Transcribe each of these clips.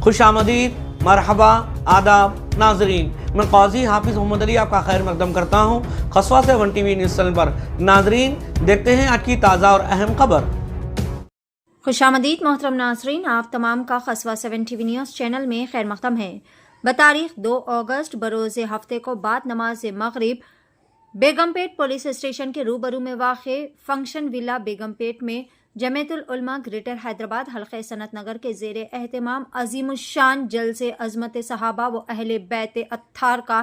خوش آمدید، مرحبا، آداب ناظرین، میں قاضی حافظ محمد علی آپ کا خیر مقدم کرتا ہوں خصوصا 7 ٹی وی نیوز چینل پر۔ ناظرین دیکھتے ہیں آج کی تازہ اور اہم خبر۔ خوش آمدید محترم ناظرین، آپ تمام کا خصوصا 7 ٹی وی نیوز چینل میں خیر مقدم ہے۔ بتاریخ 2 اگست بروز ہفتے کو بعد نماز مغرب بیگم پیٹ پولیس اسٹیشن کے روبرو میں واقع فنکشن ولا بیگم پیٹ میں جمعیت العلماء گریٹر حیدرآباد حلقہ صنعت نگر کے زیر اہتمام عظیم الشان جلسے عظمت صحابہ و اہل بیت اطہار کا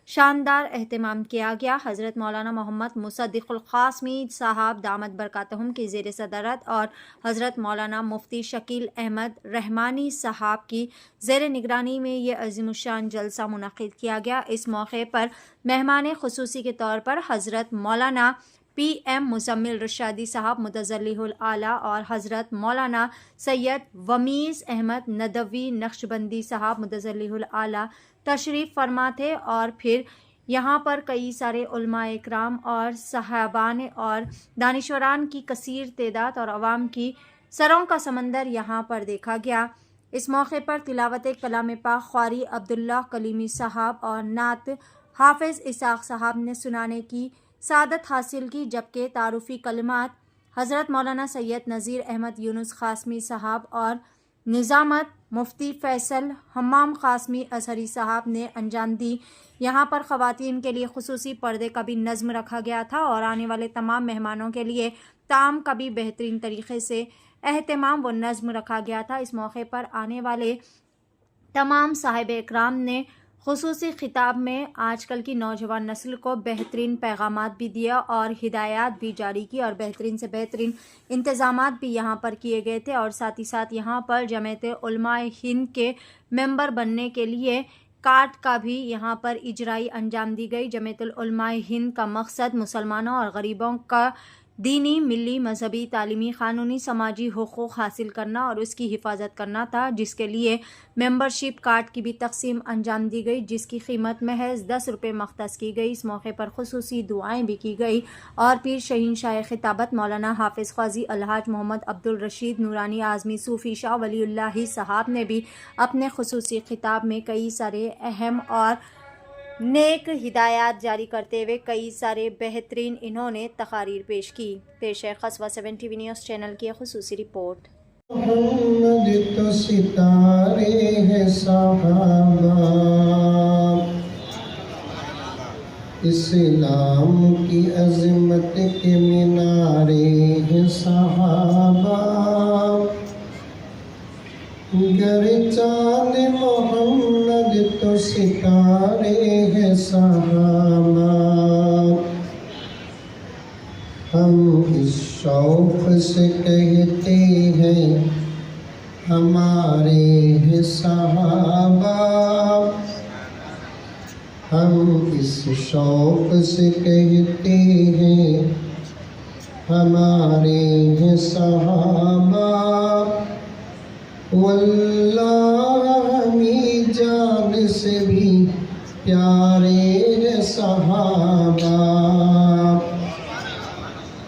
شاندار اہتمام کیا گیا۔ حضرت مولانا محمد مصدق القاسمی صاحب دامت برکاتہم کی زیر صدارت اور حضرت مولانا مفتی شکیل احمد رحمانی صاحب کی زیر نگرانی میں یہ عظیم الشان جلسہ منعقد کیا گیا۔ اس موقع پر مہمان خصوصی کے طور پر حضرت مولانا پی ایم مزمل رشادی صاحب متظلہ الاعلیٰ اور حضرت مولانا سید ومیز احمد ندوی نقشبندی صاحب متظلہ الاعلیٰ تشریف فرما تھے، اور پھر یہاں پر کئی سارے علماء اکرام اور صحابان اور دانشوران کی کثیر تعداد اور عوام کی سروں کا سمندر یہاں پر دیکھا گیا۔ اس موقع پر تلاوت کلام پاک قاری عبداللہ کلیمی صاحب اور نعت حافظ اسحاق صاحب نے سنانے کی سعادت حاصل کی، جبکہ تعارفی کلمات حضرت مولانا سید نذیر احمد یونس قاسمی صاحب اور نظامت مفتی فیصل حمام قاسمی ازہری صاحب نے انجام دی۔ یہاں پر خواتین کے لیے خصوصی پردے کا بھی نظم رکھا گیا تھا اور آنے والے تمام مہمانوں کے لیے طعام کا بھی بہترین طریقے سے اہتمام و نظم رکھا گیا تھا۔ اس موقع پر آنے والے تمام صاحب اکرام نے خصوصی خطاب میں آج کل کی نوجوان نسل کو بہترین پیغامات بھی دیا اور ہدایات بھی جاری کی، اور بہترین سے بہترین انتظامات بھی یہاں پر کیے گئے تھے، اور ساتھ ہی ساتھ یہاں پر جمعیت علماء ہند کے ممبر بننے کے لیے کارڈ کا بھی یہاں پر اجرائی انجام دی گئی۔ جمعیت العلماء ہند کا مقصد مسلمانوں اور غریبوں کا دینی، ملی، مذہبی، تعلیمی، قانونی، سماجی حقوق حاصل کرنا اور اس کی حفاظت کرنا تھا، جس کے لیے ممبرشپ کارڈ کی بھی تقسیم انجام دی گئی، جس کی قیمت محض 10 روپے مختص کی گئی۔ اس موقع پر خصوصی دعائیں بھی کی گئی، اور پیر شہنشاہ خطابت مولانا حافظ قاضی الحاج محمد عبدالرشید نورانی اعظمی صوفی شاہ ولی اللہ صاحب نے بھی اپنے خصوصی خطاب میں کئی سارے اہم اور نیک ہدایات جاری کرتے ہوئے کئی سارے بہترین انہوں نے تقاریر پیش کی۔ پیش ہے خصوصا 7 ٹی وی نیوز چینل کی خصوصی رپورٹ۔ محمد تو ستارے ہیں صحابہ، اسلام کی عظمت کے مینارے ہیں صحابہ، گر چاند محمد تو ستارے ہیں صحابہ، ہم اس شوق سے کہتے ہیں ہمارے ہیں صحابہ، ہم اس شوق سے کہتے ہیں ہمارے ہیں صحابہ، واللہ ہمیں جان سے بھی پیارے ہیں صحابہ،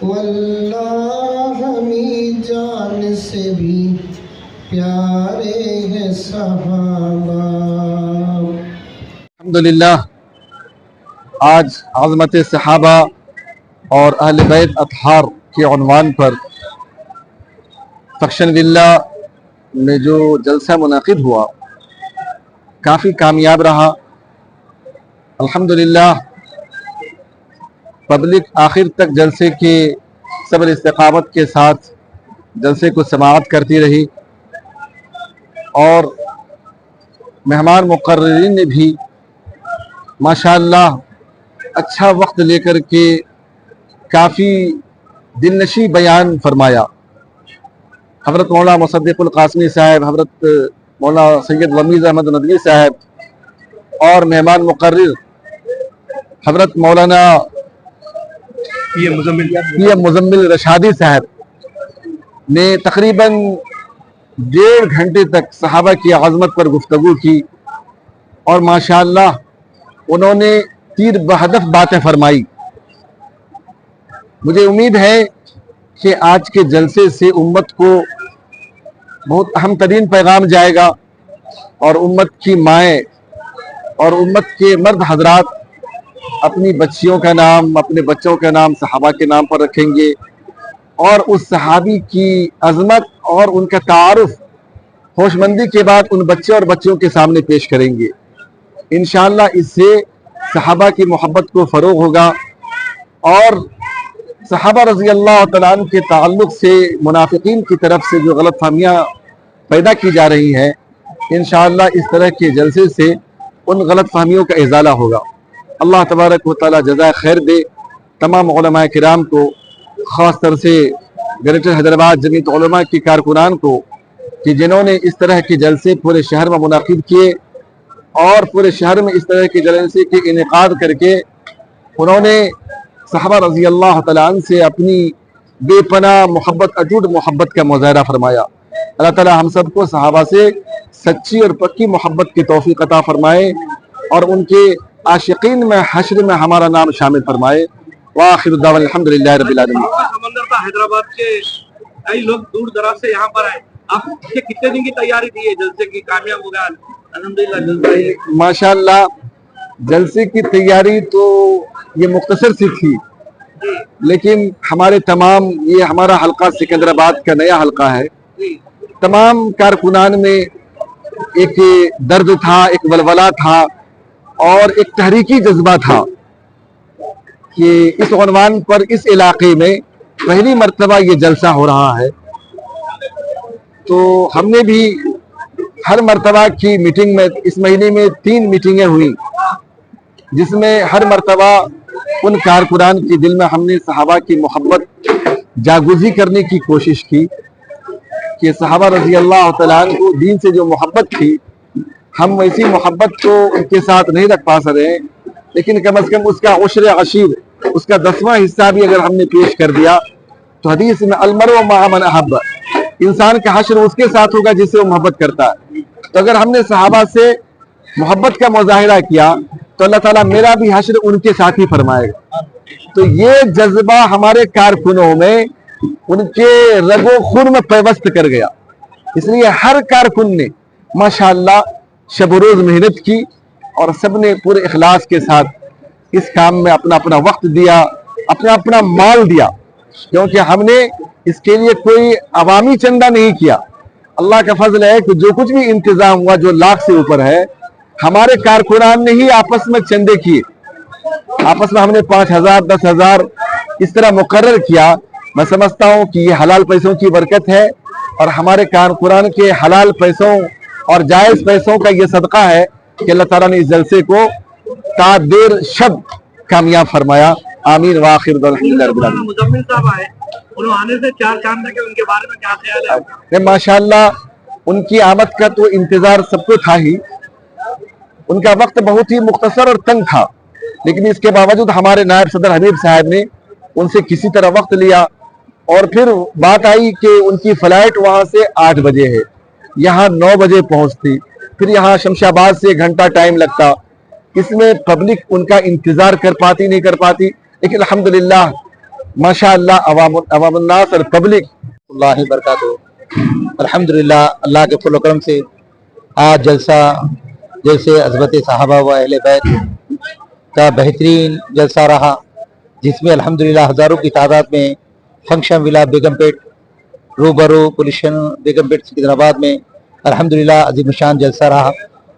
واللہ ہمیں جان سے بھی پیارے ہیں صحابہ۔ الحمدللہ آج عظمت صحابہ اور اہل بیت اطہار کے عنوان پر فنکشن ولا میں جو جلسہ منعقد ہوا کافی کامیاب رہا۔ الحمدللہ پبلک آخر تک جلسے کے صبر استقامت کے ساتھ جلسے کو سماعت کرتی رہی، اور مہمان مقررین نے بھی ماشاءاللہ اچھا وقت لے کر کے کافی دلنشیں بیان فرمایا۔ حضرت مولانا مصدق القاسمی صاحب، حضرت مولانا سید ومیز احمد ندوی صاحب اور مہمان مقرر حضرت مولانا پی ایم مزمل رشادی صاحب نے تقریباً 1.5 گھنٹے تک صحابہ کی عظمت پر گفتگو کی، اور ماشاءاللہ انہوں نے تیر بہدف باتیں فرمائی۔ مجھے امید ہے کہ آج کے جلسے سے امت کو بہت اہم ترین پیغام جائے گا اور امت کی مائیں اور امت کے مرد حضرات اپنی بچیوں کا نام، اپنے بچوں کا نام صحابہ کے نام پر رکھیں گے اور اس صحابی کی عظمت اور ان کا تعارف ہوش مندی کے بعد ان بچے اور بچیوں کے سامنے پیش کریں گے۔ انشاءاللہ اس سے صحابہ کی محبت کو فروغ ہوگا اور صحابہ رضی اللہ تعالیٰ عنہ کے تعلق سے منافقین کی طرف سے جو غلط فہمیاں پیدا کی جا رہی ہیں، انشاءاللہ اس طرح کے جلسے سے ان غلط فہمیوں کا ازالہ ہوگا۔ اللہ تبارک و تعالیٰ جزائے خیر دے تمام علماء کرام کو، خاص طور سے گریٹر حیدرآباد جمعیت علماء کی کارکنان کو کہ جنہوں نے اس طرح کے جلسے پورے شہر میں منعقد کیے اور پورے شہر میں اس طرح کے جلسے کے انعقاد کر کے انہوں نے صحابہ رضی اللہ تعالیٰ عنہ سے اپنی بے پناہ محبت، اٹوٹ محبت کا مظاہرہ فرمایا۔ اللہ تعالیٰ ہم سب کو صحابہ سے سچی اور پکی محبت کی توفیق عطا فرمائے اور ان کے عاشقین میں حشر میں ہمارا نام شامل فرمائے۔ وآخر دعوانا الحمدللہ رب العالمین۔ سمندر تھا حیدرآباد کے کئی لوگ دور دراز سے یہاں پر آئے، آپ کے کتنے دن کی تیاری تھی یہ جلسے کی؟ کامیاب ہو گیا الحمدللہ جلسہ؟ ماشاءاللہ جلسے کی تیاری تو یہ مختصر سی تھی، لیکن ہمارے تمام، یہ ہمارا حلقہ سکندرآباد کا نیا حلقہ ہے، تمام کارکنان میں ایک درد تھا، ایک ولولہ تھا اور ایک تحریکی جذبہ تھا کہ اس عنوان پر اس علاقے میں پہلی مرتبہ یہ جلسہ ہو رہا ہے۔ تو ہم نے بھی ہر مرتبہ کی میٹنگ میں، اس مہینے میں 3 میٹنگیں ہوئی جس میں ہر مرتبہ ان کارکنان کے دل میں ہم نے صحابہ کی محبت جاگوزی کرنے کی کوشش کی کہ صحابہ رضی اللہ تعالیٰ عنہ کو دین سے جو محبت تھی، ہم ویسی محبت تو ان کے ساتھ نہیں رکھ پا سکے، لیکن کم از کم اس کا عشر عشیر، اس کا 10واں حصہ بھی اگر ہم نے پیش کر دیا تو حدیث میں المرء مع من احب، انسان کا حشر اس کے ساتھ ہوگا جس سے وہ محبت کرتا ہے۔ تو اگر ہم نے صحابہ سے محبت کا مظاہرہ کیا تو اللہ تعالیٰ میرا بھی حشر ان کے ساتھ ہی فرمائے گا۔ تو یہ جذبہ ہمارے کارکنوں میں، ان کے رگ و خون میں پیوست کر گیا، اس لیے ہر کارکن نے ماشاءاللہ شب و روز محنت کی اور سب نے پورے اخلاص کے ساتھ اس کام میں اپنا اپنا وقت دیا، اپنا اپنا مال دیا، کیونکہ ہم نے اس کے لیے کوئی عوامی چندہ نہیں کیا۔ اللہ کا فضل ہے کہ جو کچھ بھی انتظام ہوا، جو لاکھ سے اوپر ہے، ہمارے کارکنان نے ہی آپس میں چندے کیے، آپس میں ہم نے 5,000 10,000 اس طرح مقرر کیا۔ میں سمجھتا ہوں کہ یہ حلال پیسوں کی برکت ہے اور ہمارے کارکنان کے حلال پیسوں اور جائز پیسوں کا یہ صدقہ ہے کہ اللہ تعالیٰ نے اس جلسے کو تا دیر شب کامیاب فرمایا۔ آمین وآخر دعوانا الحمدللہ رب العالمین۔ مزمل صاحب آئے، انہوں آنے سے 4 چاند تک، ان کے بارے میں کیا خیال ہے؟ ماشاءاللہ ان کی آمد کا تو انتظار سب کو تھا ہی، ان کا وقت بہت ہی مختصر اور تنگ تھا، لیکن اس کے باوجود ہمارے نائب صدر حبیب صاحب نے ان سے کسی طرح وقت لیا اور پھر بات آئی کہ ان کی فلائٹ وہاں سے 8 بجے ہے، یہاں 9 بجے پہنچتی، پھر یہاں شمس آباد سے 1 گھنٹہ ٹائم لگتا، اس میں پبلک ان کا انتظار کر پاتی نہیں کر پاتی، لیکن الحمدللہ ماشاءاللہ عوام الناس اور پبلک اللہ وبرکاتہ، الحمدللہ اللہ کے فضل و کرم سے آج جلسہ جیسے عظمت صحابہ و اہل بیت کا بہترین جلسہ رہا، جس میں الحمدللہ ہزاروں کی تعداد میں فنکشن ولا بیگم پیٹ روبرو پولیشن بیگم پیٹ سکندرآباد میں الحمدللہ عظیم الشان جلسہ رہا،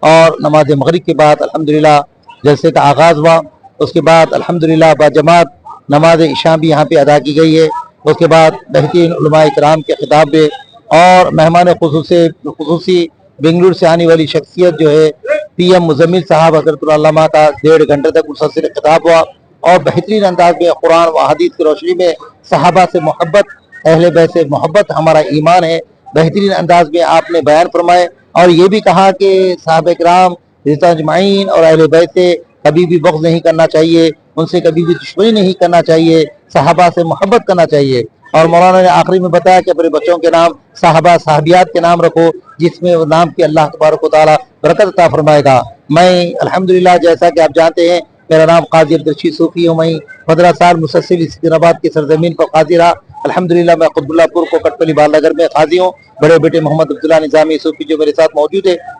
اور نماز مغرب کے بعد الحمدللہ جلسے کا آغاز ہوا۔ اس کے بعد الحمدللہ باجماعت نماز عشاء بھی یہاں پہ ادا کی گئی ہے۔ اس کے بعد بہترین علماء کرام کے خطاب پہ اور مہمان خصوصی بنگلور سے آنے والی شخصیت جو ہے پی ایم مزمل صاحب حضرت العلامہ کا 1.5 گھنٹے تک مسلسل خطاب ہوا، اور بہترین انداز میں قرآن و حدیث کی روشنی میں صحابہ سے محبت، اہل بیت سے محبت ہمارا ایمان ہے، بہترین انداز میں آپ نے بیان فرمائے، اور یہ بھی کہا کہ صحابہ کرام رضوان اجمعین اور اہل بیت سے کبھی بھی بغض نہیں کرنا چاہیے، ان سے کبھی بھی دشمنی نہیں کرنا چاہیے، صحابہ سے محبت کرنا چاہیے۔ اور مولانا نے آخری میں بتایا کہ اپنے بچوں کے نام صحابہ صحابیات کے نام رکھو، جس میں وہ نام کی اللہ تبارک و تعالیٰ برکت عطا فرمائے گا۔ میں الحمدللہ جیسا کہ آپ جانتے ہیں میرا نام قاضی عبدالرشید صوفی ہوں، میں 15 سال مسلسل سکندرآباد کی سرزمین پر قاضی رہا۔ الحمدللہ میں قطب اللہ پور کو کٹپلی بال نگر میں قاضی ہوں۔ بڑے بیٹے محمد عبداللہ نظامی صوفی جو میرے ساتھ موجود ہے